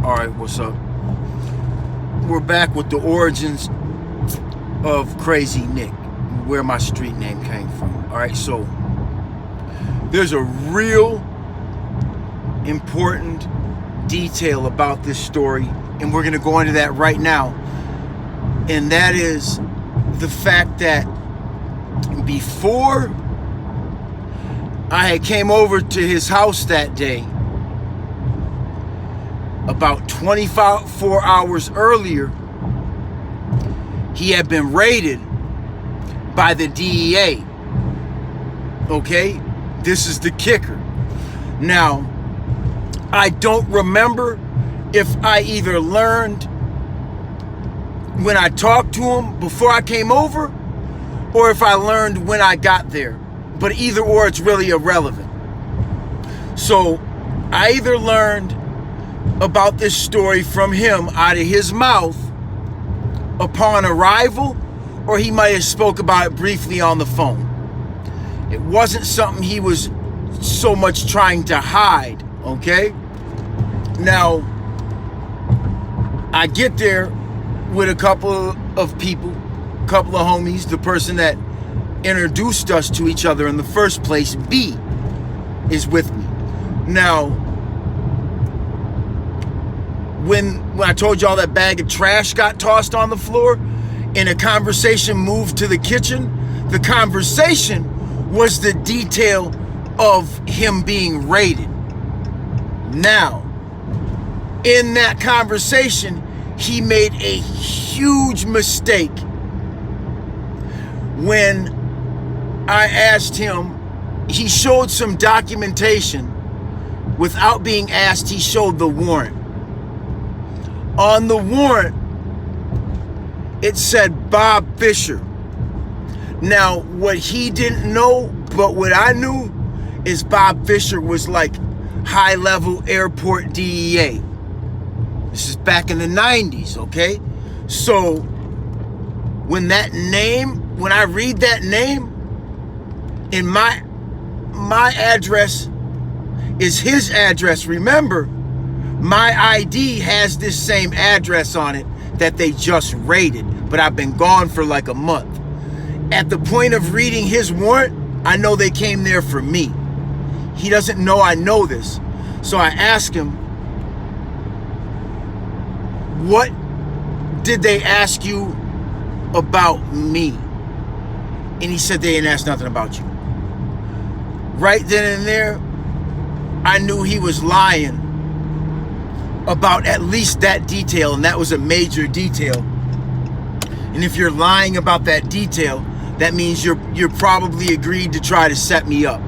Alright, what's up? We're back with the origins of Crazy Nick, where my street name came from. Alright, so there's a real important detail about this story, and we're going to go into that right now. And that is the fact that before I had came over to his house that day, about 24 hours earlier, he had been raided by the DEA. Okay? This is the kicker. Now, I don't remember if I either learned when I talked to him before I came over, or if I learned when I got there. But either or, it's really irrelevant. So, I either learned about this story from him out of his mouth upon arrival, or he might have spoke about it briefly on the phone. It wasn't something he was so much trying to hide, okay? Now, I get there with a couple of people, a couple of homies. The person that introduced us to each other in the first place, B, is with me. Now, when I told you all that bag of trash got tossed on the floor and a conversation moved to the kitchen, the conversation was the detail of him being raided. Now, in that conversation, he made a huge mistake when I asked him. He showed some documentation. Without being asked, he showed the warrant. On the warrant, it said Bob Fisher. Now, what he didn't know, but what I knew, is Bob Fisher was like high-level airport DEA. This is back in the 90s, okay? So, when I read that name, and my address is his address, remember, my ID has this same address on it that they just raided, but I've been gone for like a month. At the point of reading his warrant, I know they came there for me. He doesn't know I know this. So I asked him, what did they ask you about me? And he said they didn't ask nothing about you. Right then and there, I knew he was lying about at least that detail, and that was a major detail. And if you're lying about that detail, that means you're probably agreed to try to set me up.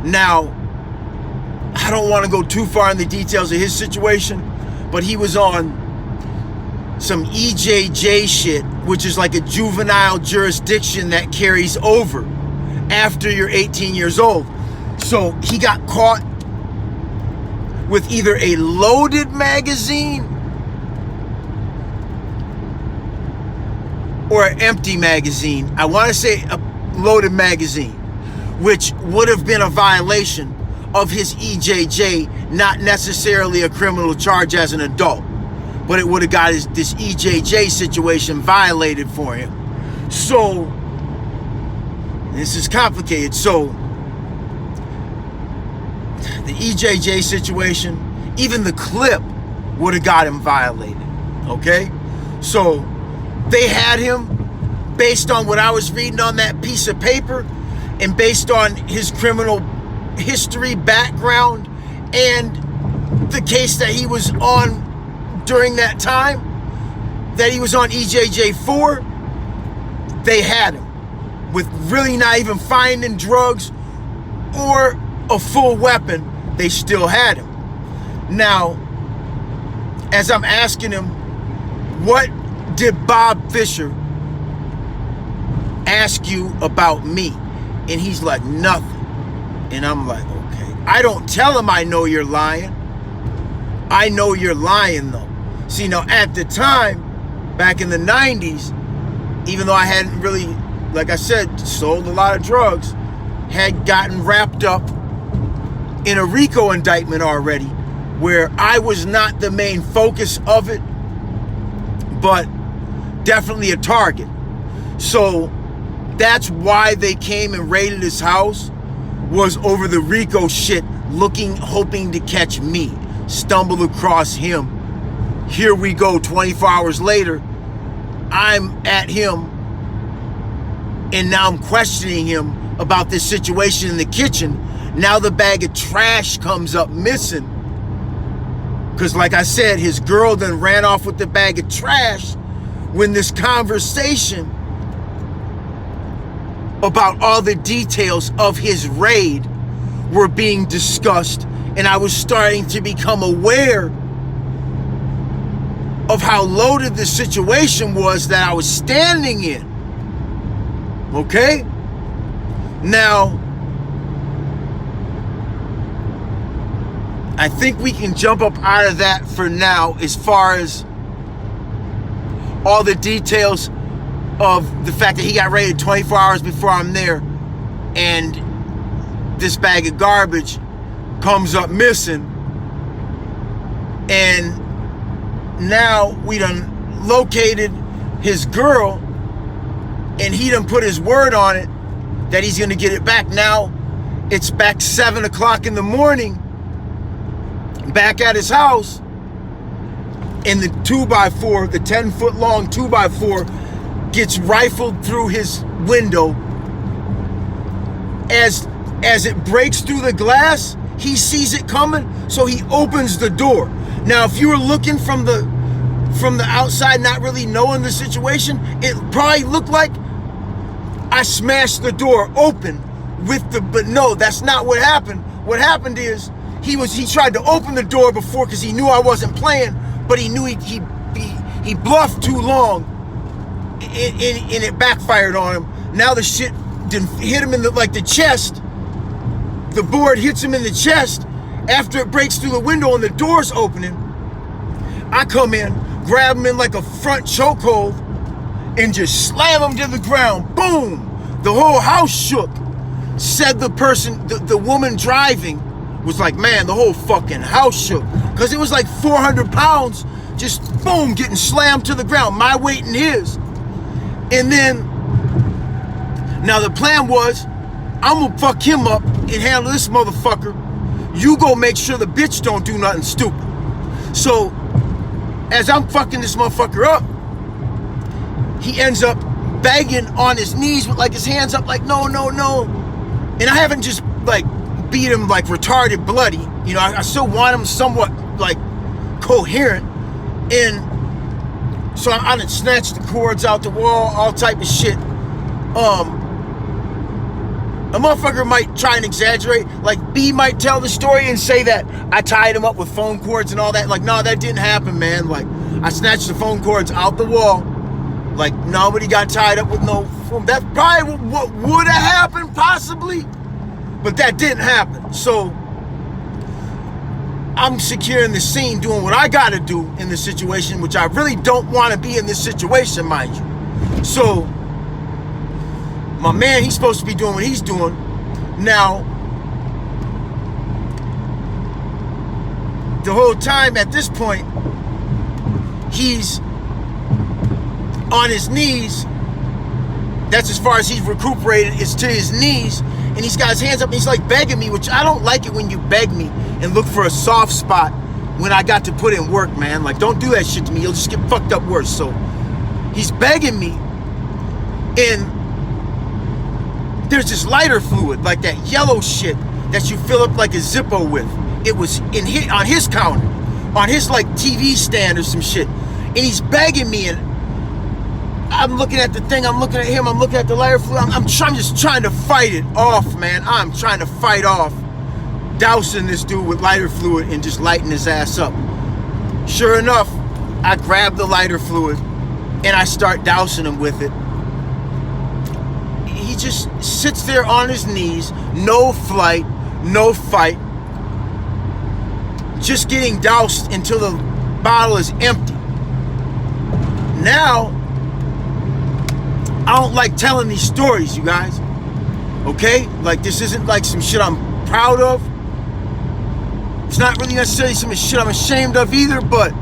Now, I don't want to go too far in the details of his situation, but he was on some EJJ shit, which is like a juvenile jurisdiction that carries over after you're 18 years old. So he got caught with either a loaded magazine or an empty magazine. I want to say a loaded magazine, which would have been a violation of his EJJ, not necessarily a criminal charge as an adult, but it would have got this EJJ situation violated for him. So, this is complicated. So, the EJJ situation, even the clip would have got him violated, okay? So, they had him based on what I was reading on that piece of paper and based on his criminal history background and the case that he was on during that time, that he was on EJJ 4, they had him with really not even finding drugs or a full weapon. They still had him. Now, as I'm asking him, what did Bob Fisher ask you about me? And he's like, nothing. And I'm like, okay. I don't tell him I know you're lying. I know you're lying though. See, now at the time, back in the 90s, even though I hadn't really, like I said, sold a lot of drugs, had gotten wrapped up in a RICO indictment already where I was not the main focus of it, but definitely a target. So that's why they came and raided his house, was over the Rico shit, hoping to catch me, stumble across him. Here we go, 24 hours later, I'm at him, and now I'm questioning him about this situation in the kitchen. Now the bag of trash comes up missing. Because like I said, his girl then ran off with the bag of trash when this conversation about all the details of his raid were being discussed, and I was starting to become aware of how loaded the situation was that I was standing in. Okay? Now, I think we can jump up out of that for now as far as all the details of the fact that he got raided 24 hours before I'm there, and this bag of garbage comes up missing, and now we done located his girl, and he done put his word on it that he's gonna get it back. Now it's back 7 o'clock in the morning, back at his house, and the 2x4, the 10-foot long 2x4 gets rifled through his window. As it breaks through the glass, he sees it coming, so he opens the door. Now, if you were looking from the outside, not really knowing the situation, it probably looked like I smashed the door open but no, that's not what happened. What happened is he tried to open the door before because he knew I wasn't playing, but he knew he bluffed too long, and it backfired on him. Now the shit didn't hit him in the chest. The board hits him in the chest after it breaks through the window and the door's opening. I come in, grab him in like a front chokehold, and just slam him to the ground. Boom! The whole house shook. Said the person, the woman driving, was like, man, the whole fucking house shook. Because it was like 400 pounds, just boom, getting slammed to the ground. My weight and his. And then, now the plan was, I'm gonna fuck him up and handle this motherfucker. You go make sure the bitch don't do nothing stupid. So, as I'm fucking this motherfucker up, he ends up begging on his knees with like his hands up like, no, no, no. And I haven't just like beat him like retarded bloody. You know, I still want him somewhat like coherent. And so I done snatched the cords out the wall, all type of shit. A motherfucker might try and exaggerate. Like B might tell the story and say that I tied him up with phone cords and all that. Like, no, that didn't happen, man. Like, I snatched the phone cords out the wall. Like, nobody got tied up with no phone. That's probably what would have happened, possibly. But that didn't happen. So, I'm securing the scene, doing what I gotta do in this situation, which I really don't want to be in this situation, mind you. So, my man, he's supposed to be doing what he's doing. Now, the whole time at this point, he's on his knees. That's as far as he's recuperated, is to his knees. And he's got his hands up and he's like begging me, which I don't like it when you beg me and look for a soft spot when I got to put in work, man. Like, don't do that shit to me. You'll just get fucked up worse. So, he's begging me, and there's this lighter fluid, like that yellow shit that you fill up like a Zippo with. It was on his counter, on his like TV stand or some shit. And he's begging me, and I'm looking at the thing, I'm looking at him, I'm looking at the lighter fluid. I'm just trying to fight it off, man. I'm trying to fight off dousing this dude with lighter fluid and just lighting his ass up. Sure enough, I grab the lighter fluid and I start dousing him with it. He just sits there on his knees, no flight, no fight, just getting doused until the bottle is empty. Now, I don't like telling these stories, you guys. Okay? Like, this isn't like some shit I'm proud of. It's not really necessarily some shit I'm ashamed of either, but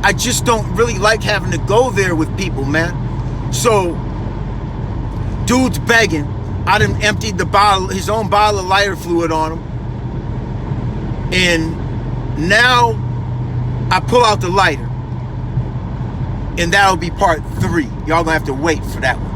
I just don't really like having to go there with people, man. So, dude's begging. I done emptied the bottle, his own bottle of lighter fluid on him. And now I pull out the lighter. And that'll be part 3. Y'all gonna have to wait for that one.